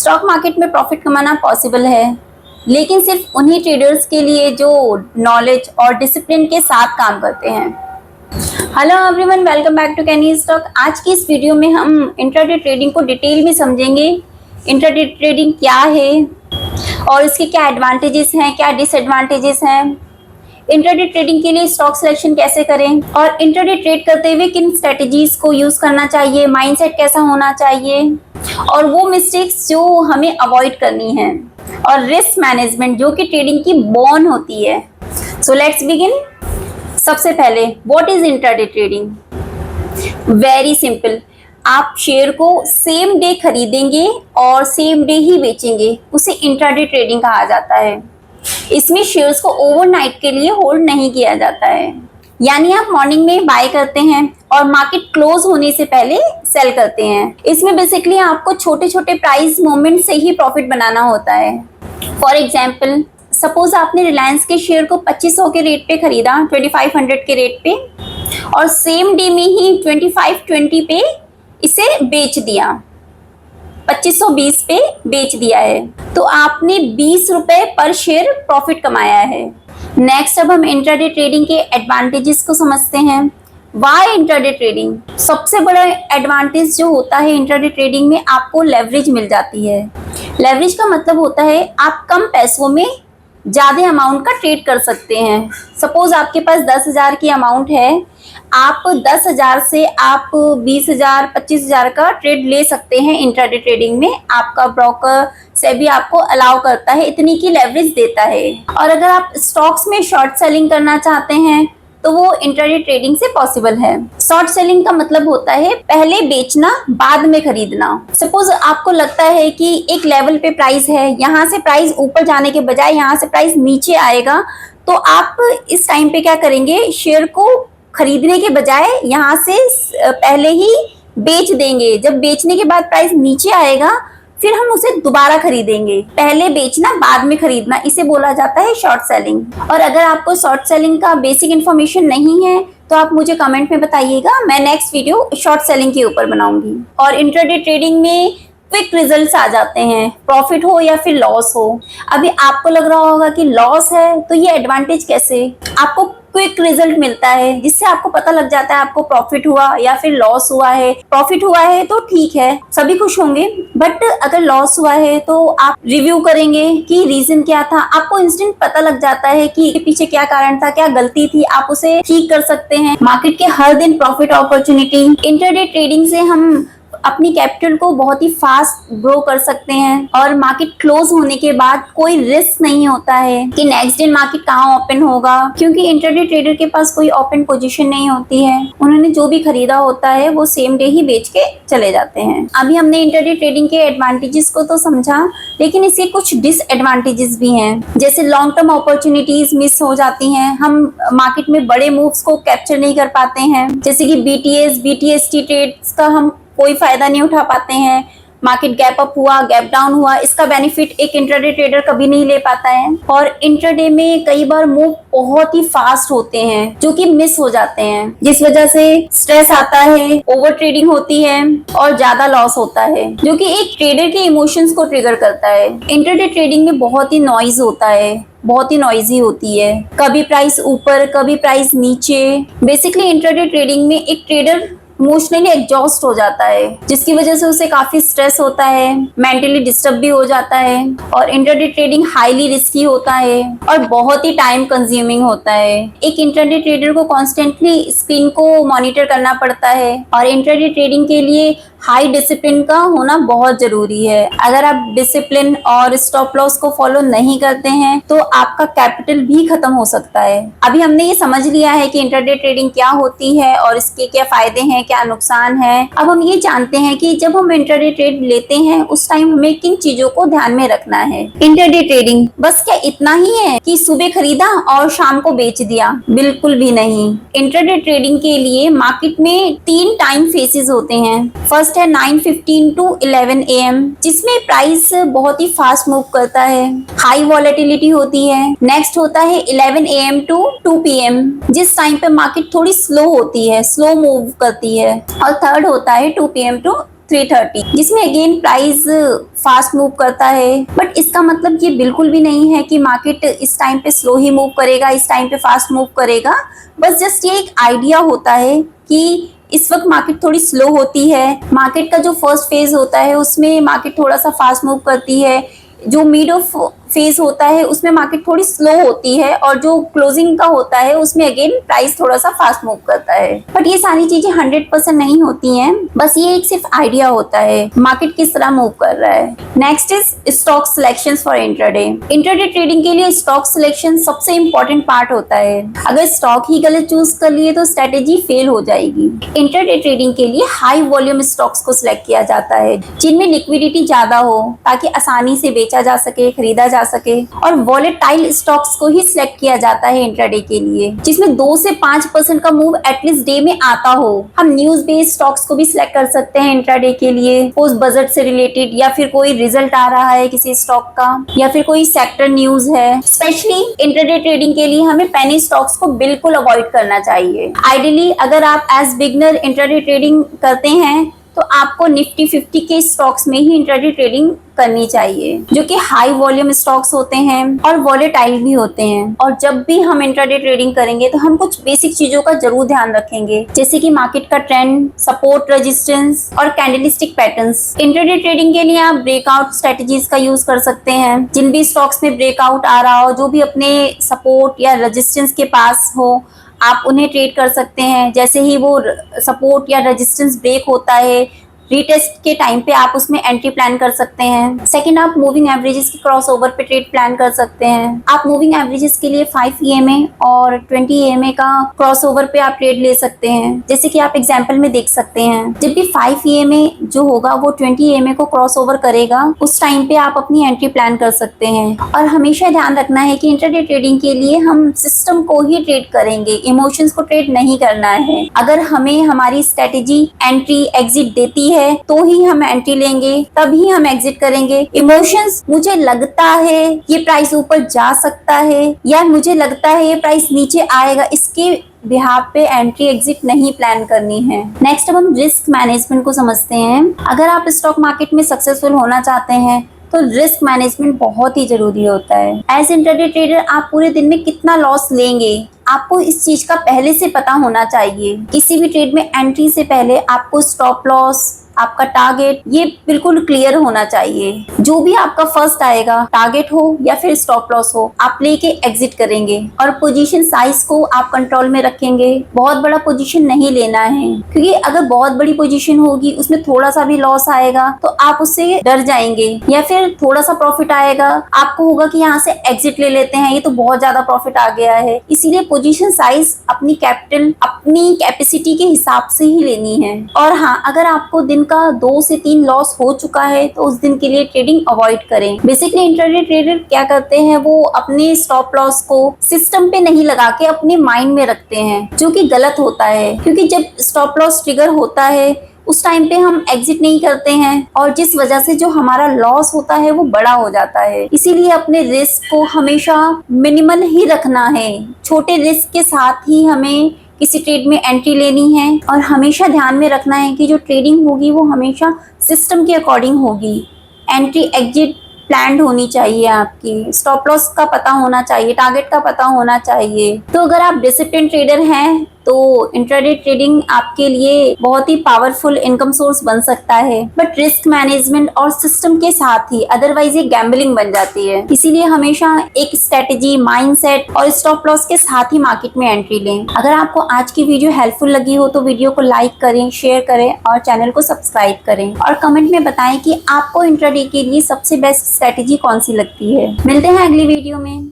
Stock market में profit कमाना possible है, लेकिन सिर्फ उन्हीं ट्रेडर्स के लिए जो नॉलेज और डिसिप्लिन के साथ काम करते हैं। Hello everyone, welcome back to Canny Stock. आज की इस वीडियो में हम इंट्राडे ट्रेडिंग को डिटेल में समझेंगे। इंट्राडे ट्रेडिंग क्या है और इसके क्या एडवांटेजेस हैं, क्या डिसएडवांटेजेस हैं, इंट्राडे ट्रेडिंग के लिए स्टॉक सिलेक्शन कैसे करें और इंट्राडे ट्रेड करते हुए किन स्ट्रेटजीज को यूज करना चाहिए, माइंडसेट कैसा होना चाहिए और वो मिस्टेक्स जो हमें अवॉइड करनी है, और रिस्क मैनेजमेंट जो कि ट्रेडिंग की बोन होती है। So let's begin. सबसे पहले what is intraday trading? Very simple, आप शेयर को सेम डे खरीदेंगे और सेम डे ही बेचेंगे, उसे इंट्राडे ट्रेडिंग कहा जाता है। इसमें शेयर्स को ओवरनाइट के लिए होल्ड नहीं किया जाता है, यानी आप मॉर्निंग में बाय करते हैं और मार्केट क्लोज होने से पहले सेल करते हैं। इसमें बेसिकली आपको छोटे छोटे प्राइस मूवमेंट से ही प्रॉफिट बनाना होता है। फॉर एग्जाम्पल, सपोज आपने रिलायंस के शेयर को 2500 के रेट पे खरीदा, 2500 के रेट पे, और सेम डे में ही 2520 पे इसे बेच दिया, 2520 पे बेच दिया है, तो आपने 20 रुपए पर शेयर प्रॉफिट कमाया है। नेक्स्ट अब हम इंट्राडे ट्रेडिंग के एडवांटेजेस को समझते हैं। Why intraday trading? सबसे बड़ा एडवांटेज जो होता है इंट्राडे ट्रेडिंग में, आपको लेवरेज मिल जाती है। लेवरेज का मतलब होता है आप कम पैसों में ज़्यादा अमाउंट का ट्रेड कर सकते हैं। सपोज आपके पास 10,000 की अमाउंट है, आप 10,000 से आप 20,000 25,000 का ट्रेड ले सकते हैं इंट्राडे ट्रेडिंग में। आपका ब्रोकर से भी आपको अलाउ करता है, इतनी की लेवरेज देता है। और अगर आप स्टॉक्स में शॉर्ट सेलिंग करना चाहते हैं तो वो इंट्राडे ट्रेडिंग से पॉसिबल है। शॉर्ट सेलिंग का मतलब होता है पहले बेचना बाद में खरीदना। सपोज आपको लगता है कि एक लेवल पे प्राइस है, यहाँ से प्राइस ऊपर जाने के बजाय यहाँ से प्राइस नीचे आएगा, तो आप इस टाइम पे क्या करेंगे, शेयर को खरीदने के बजाय यहाँ से पहले ही बेच देंगे। जब बेचने के बाद प्राइस नीचे आएगा फिर हम उसे दोबारा खरीदेंगे। पहले बेचना बाद में खरीदना, इसे बोला जाता है शॉर्ट सेलिंग। और अगर आपको शॉर्ट सेलिंग का बेसिक इन्फॉर्मेशन नहीं है तो आप मुझे कमेंट में बताइएगा, मैं नेक्स्ट वीडियो शॉर्ट सेलिंग के ऊपर बनाऊंगी। और इंट्राडे ट्रेडिंग में क्विक रिजल्ट्स आ जाते हैं, प्रॉफिट हो या फिर लॉस हो। अभी आपको लग रहा होगा कि लॉस है, तो ये एडवांटेज कैसे? आपको क्विक रिजल्ट मिलता है जिससे आपको पता लग जाता है आपको प्रॉफिट हुआ या फिर लॉस हुआ है। प्रॉफिट हुआ है तो ठीक है, सभी खुश होंगे, बट अगर लॉस हुआ है तो आप रिव्यू करेंगे कि रीजन क्या था। आपको इंस्टेंट पता लग जाता है कि पीछे क्या कारण था, क्या गलती थी, आप उसे ठीक कर सकते हैं। मार्केट के हर दिन प्रॉफिट अपॉर्चुनिटी। इंट्राडे ट्रेडिंग से हम अपनी कैपिटल को बहुत ही फास्ट ग्रो कर सकते हैं और मार्केट क्लोज होने के बाद कोई रिस्क नहीं होता है कि नेक्स्ट डे मार्केट कहाँ ओपन होगा, क्योंकि इंट्राडे ट्रेडर के पास कोई ओपन पोजीशन नहीं होती है। उन्होंने जो भी खरीदा होता है वो सेम डे ही बेच के चले जाते हैं। अभी हमने इंट्राडे ट्रेडिंग के एडवांटेजेस को तो समझा, लेकिन इसके कुछ डिसएडवांटेजेस भी हैं, जैसे लॉन्ग टर्म अपॉर्चुनिटीज मिस हो जाती हैं। हम मार्केट में बड़े मूव्स को कैप्चर नहीं कर पाते हैं, जैसे कि BTST ट्रेड्स का हम कोई फायदा नहीं उठा पाते हैं। मार्केट गैप अप हुआ, गैप डाउन हुआ, इसका बेनिफिट एक इंट्राडे ट्रेडर कभी नहीं ले पाता है। और इंट्राडे में कई बार मूव बहुत ही फास्ट होते हैं जो कि मिस हो जाते हैं, जिस वजह से स्ट्रेस आता है, ओवर ट्रेडिंग होती है और ज्यादा लॉस होता है, जो कि एक ट्रेडर के इमोशंस को ट्रिगर करता है। इंट्राडे ट्रेडिंग में बहुत ही नॉइज होता है, बहुत ही नॉइजी होती है, कभी प्राइस ऊपर कभी प्राइस नीचे। बेसिकली इंट्राडे ट्रेडिंग में एक ट्रेडर इमोशनली एग्जॉस्ट हो जाता है, जिसकी वजह से उसे काफी स्ट्रेस होता है, मेंटली डिस्टर्ब भी हो जाता है। और इंट्राडे ट्रेडिंग हाईली रिस्की होता है और बहुत ही टाइम कंज्यूमिंग होता है। एक इंट्राडे ट्रेडर को कॉन्स्टेंटली स्क्रीन को मॉनिटर करना पड़ता है और इंट्राडे ट्रेडिंग के लिए हाई डिसिप्लिन का होना बहुत जरूरी है। अगर आप डिसिप्लिन और स्टॉप लॉस को फॉलो नहीं करते हैं तो आपका कैपिटल भी खत्म हो सकता है। अभी हमने ये समझ लिया है कि इंट्राडे ट्रेडिंग क्या होती है और इसके क्या फायदे हैं, क्या नुकसान है। अब हम ये जानते हैं कि जब हम इंट्राडे ट्रेड लेते हैं उस टाइम हमें किन चीजों को ध्यान में रखना है। इंट्राडे ट्रेडिंग बस क्या इतना ही है कि सुबह खरीदा और शाम को बेच दिया? बिल्कुल भी नहीं। इंट्राडे ट्रेडिंग के लिए मार्केट में 3 टाइम फेसेस होते हैं। फर्स्ट है 9:15 to 11 AM, जिसमें प्राइस बहुत ही फास्ट मूव करता है, हाई वॉलेटिलिटी होती है। नेक्स्ट होता है 11 AM to 2 PM, जिस टाइम पे मार्केट थोड़ी स्लो होती है, स्लो मूव करती है। और थर्ड होता है 2 PM to 330, जिसमें अगेन प्राइस फास्ट मूव करता है। बट इसका मतलब ये बिल्कुल भी नहीं है कि मार्केट इस टाइम पे स्लो ही मूव करेगा, इस टाइम पे फास्ट मूव करेगा। बस जस्ट ये एक आइडिया होता है कि इस वक्त मार्केट थोड़ी स्लो होती है। मार्केट का जो फर्स्ट फेज होता है उसमें मार्केट थोड़ा सा फास्ट मूव करती है, जो मिड ऑफ फेज होता है उसमें मार्केट थोड़ी स्लो होती है, और जो क्लोजिंग का होता है उसमें अगेन प्राइस थोड़ा सा फास्ट मूव करता है। बट ये सारी चीजें 100% नहीं होती हैं, बस ये एक सिर्फ आइडिया होता है मार्केट किस तरह मूव कर रहा है। Next is stock selections for intraday. Intraday trading के लिए स्टॉक सिलेक्शन सबसे इंपॉर्टेंट पार्ट होता है। अगर स्टॉक ही गलत चूज कर लिए तो स्ट्रेटेजी फेल हो जाएगी। इंट्राडे ट्रेडिंग के लिए हाई वॉल्यूम स्टॉक्स को सिलेक्ट किया जाता है, जिनमें लिक्विडिटी ज्यादा हो, ताकि आसानी से बेचा जा सके, खरीदा जा सके। और वॉलेटाइल स्टॉक्स को ही सिलेक्ट किया जाता है इंट्राडे के लिए, जिसमें 2 से 5% का मूव एटलीस्ट डे में आता हो। हम न्यूज बेस्ड स्टॉक्स को भी सिलेक्ट कर सकते हैं इंट्राडे के लिए, पोस्ट बजट से रिलेटेड, या फिर कोई रिजल्ट आ रहा है किसी स्टॉक का, या फिर कोई सेक्टर न्यूज है। स्पेशली इंट्राडे ट्रेडिंग के लिए हमें पेनी स्टॉक्स को बिल्कुल अवॉइड करना चाहिए। आइडियली अगर आप एज बिगनर इंट्राडे ट्रेडिंग करते हैं तो आपको निफ्टी 50 के स्टॉक्स में ही इंट्राडे ट्रेडिंग करनी चाहिए, जो कि हाई वॉल्यूम स्टॉक्स होते हैं और वॉलेटाइल भी होते हैं। और जब भी हम इंट्राडे ट्रेडिंग करेंगे तो हम कुछ बेसिक चीजों का जरूर ध्यान रखेंगे, जैसे कि मार्केट का ट्रेंड, सपोर्ट, रेजिस्टेंस और कैंडलस्टिक पैटर्न्स। इंट्राडे ट्रेडिंग के लिए आप ब्रेकआउट स्ट्रेटजीज का यूज कर सकते हैं। जिन भी स्टॉक्स में ब्रेकआउट आ रहा हो, जो भी अपने सपोर्ट या रेजिस्टेंस के पास हो, आप उन्हें ट्रेड कर सकते हैं। जैसे ही वो सपोर्ट या रेजिस्टेंस ब्रेक होता है, रीटेस्ट के टाइम पे आप उसमें एंट्री प्लान कर सकते हैं। सेकंड, आप मूविंग एवरेजेस के क्रॉसओवर पे ट्रेड प्लान कर सकते हैं। आप मूविंग एवरेजेस के लिए 5 EMA और 20 EMA का क्रॉसओवर पे आप ट्रेड ले सकते हैं, जैसे कि आप एग्जांपल में देख सकते हैं। जब भी 5 EMA जो होगा वो 20 EMA को क्रॉसओवर करेगा, उस टाइम पे आप अपनी एंट्री प्लान कर सकते हैं। और हमेशा ध्यान रखना है कि इंट्राडे ट्रेडिंग के लिए हम सिस्टम को ही ट्रेड करेंगे, इमोशंस को ट्रेड नहीं करना है। अगर हमें हमारी स्ट्रेटेजी एंट्री एग्जिट देती है तो ही हम एंट्री लेंगे, तभी हम एग्जिट करेंगे। इमोशंस, मुझे लगता है ये प्राइस ऊपर जा सकता है, या मुझे लगता है ये प्राइस नीचे आएगा, इसके बिहाफ पे एंट्री एग्जिट नहीं प्लान करनी है। नेक्स्ट अब हम रिस्क मैनेजमेंट को समझते हैं। अगर आप स्टॉक मार्केट में सक्सेसफुल होना चाहते हैं तो रिस्क मैनेजमेंट बहुत ही जरूरी होता है। एज इंट्राडे ट्रेडर आप पूरे दिन में कितना लॉस लेंगे, आपको इस चीज का पहले से पता होना चाहिए। किसी भी ट्रेड में एंट्री से पहले आपको स्टॉप लॉस, आपका टारगेट, ये बिल्कुल क्लियर होना चाहिए। जो भी आपका फर्स्ट आएगा, टारगेट हो या फिर स्टॉप लॉस हो, आप लेके एग्जिट करेंगे। और पोजीशन साइज को आप कंट्रोल में रखेंगे। बहुत बड़ा पोजीशन नहीं लेना है, क्योंकि अगर बहुत बड़ी पोजीशन होगी, उसमें थोड़ा सा भी लॉस आएगा तो आप उससे डर जाएंगे, या फिर थोड़ा सा प्रॉफिट आएगा, आपको होगा कि यहाँ से एग्जिट ले लेते हैं, ये तो बहुत ज्यादा प्रॉफिट आ गया है। इसीलिए पोजीशन साइज अपनी कैपिटल, अपनी कैपेसिटी के हिसाब से ही लेनी है। और हाँ, अगर आपको दिन का 2 से 3 लॉस हो चुका है तो उस दिन के लिए ट्रेडिंग अवॉइड करें। बेसिकली इंट्राडे ट्रेडर क्या करते हैं, वो अपने स्टॉप लॉस को सिस्टम पे नहीं लगा के अपने माइंड में रखते हैं, जो कि गलत होता है। क्योंकि जब स्टॉप लॉस ट्रिगर होता है उस टाइम पे हम एग्जिट नहीं करते हैं, और जिस वजह से जो हमारा लॉस होता है वो बड़ा हो जाता है। इसीलिए अपने रिस्क को हमेशा मिनिमल ही रखना है। छोटे रिस्क के साथ ही हमें किसी ट्रेड में एंट्री लेनी है, और हमेशा ध्यान में रखना है कि जो ट्रेडिंग होगी वो हमेशा सिस्टम के अकॉर्डिंग होगी। एंट्री एग्जिट प्लान्ड होनी चाहिए, आपकी स्टॉप लॉस का पता होना चाहिए, टारगेट का पता होना चाहिए। तो अगर आप डिसिप्लिन ट्रेडर हैं तो इंट्राडे ट्रेडिंग आपके लिए बहुत ही पावरफुल इनकम सोर्स बन सकता है। बट रिस्क मैनेजमेंट और सिस्टम के साथ ही, अदरवाइज ये गैम्बलिंग बन जाती है। इसीलिए हमेशा एक स्ट्रेटेजी, माइंडसेट और स्टॉप लॉस के साथ ही मार्केट में एंट्री लें। अगर आपको आज की वीडियो हेल्पफुल लगी हो तो वीडियो को लाइक करें, शेयर करें और चैनल को सब्सक्राइब करें, और कमेंट में बताएं कि आपको इंट्राडे के लिए सबसे बेस्ट स्ट्रेटेजी कौन सी लगती है। मिलते हैं अगली वीडियो में।